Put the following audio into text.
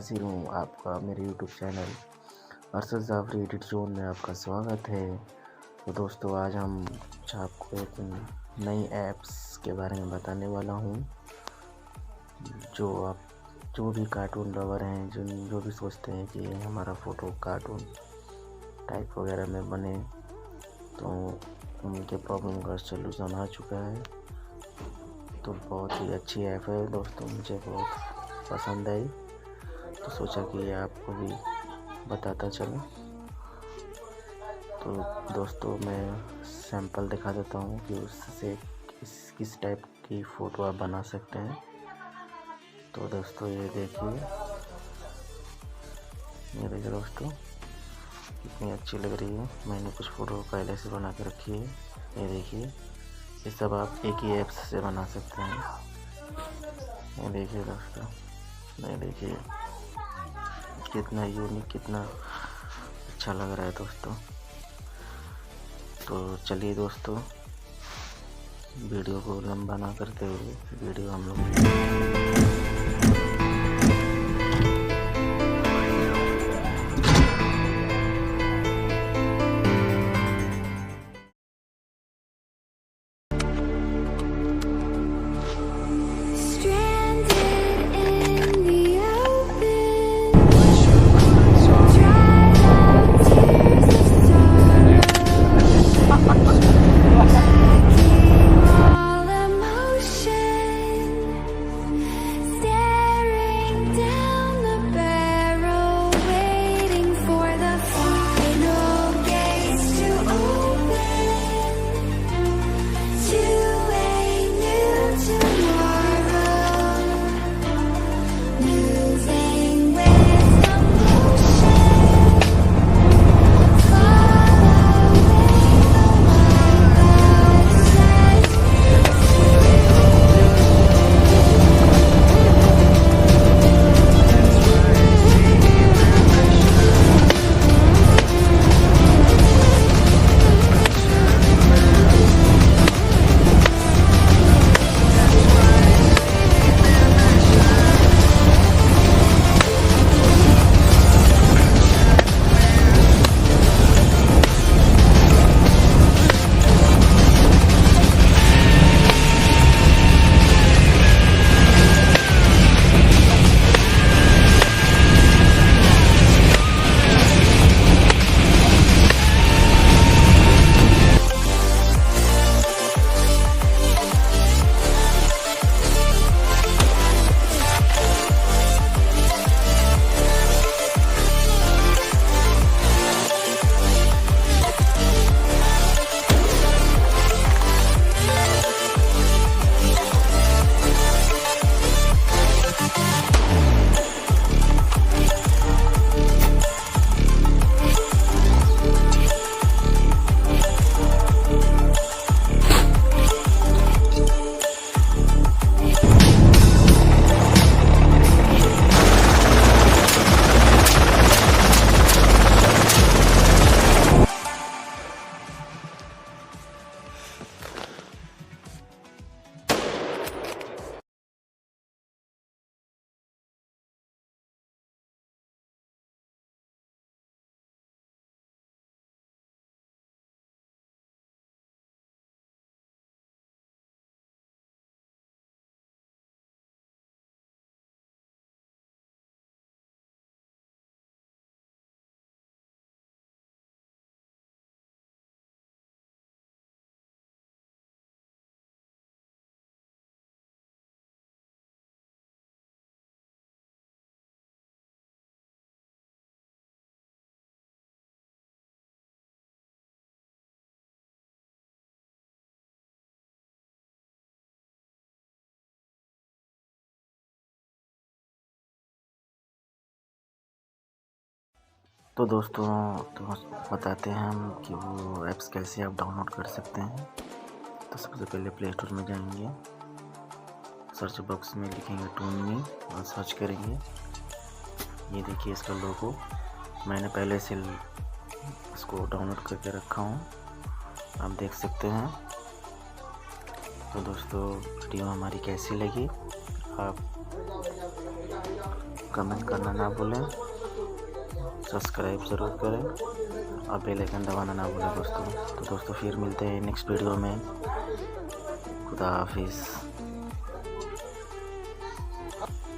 हाजिर हूँ आपका मेरे YouTube channel Arshad Jafri edit zone में आपका स्वागत है। तो दोस्तों आज हम आपको एक नई ऐप्स के बारे में बताने वाला हूँ जो भी कार्टून लवर हैं, जो भी सोचते हैं कि हमारा फ़ोटो कार्टून टाइप वगैरह में बने, तो उनके प्रॉब्लम का सलूशन आ चुका है। तो बहुत ही अच्छी ऐप है दोस्तों, मुझे बहुत पसंद आई, तो सोचा कि आपको भी बताता चलूं। तो दोस्तों मैं सैंपल दिखा देता हूं कि उससे किस टाइप की फ़ोटो आप बना सकते हैं। तो दोस्तों ये देखिए दोस्तों कितनी अच्छी लग रही है। मैंने कुछ फ़ोटो पहले से बना के रखी है। ये देखिए, ये सब आप एक ही ऐप्स से बना सकते हैं। ये देखिए दोस्तों, ये देखिए कितना यूनिक, कितना अच्छा लग रहा है दोस्तों। तो चलिए दोस्तों, वीडियो को लंबा ना करते हुए वीडियो हम लोग तो दोस्तों तो बताते हैं हम कि वो ऐप्स कैसे आप डाउनलोड कर सकते हैं। तो सबसे पहले प्ले स्टोर में जाएंगे, सर्च बॉक्स में लिखेंगे टून मी और सर्च करेंगे। ये देखिए इसका लोगो, मैंने पहले से इसको डाउनलोड करके रखा हूँ, आप देख सकते हैं। तो दोस्तों वीडियो हमारी कैसी लगी, आप कमेंट करना ना भूलें, सब्सक्राइब ज़रूर करें और बेल आइकन दबाना ना भूलें दोस्तों। तो दोस्तों फिर मिलते हैं नेक्स्ट वीडियो में। खुदा हाफिज़।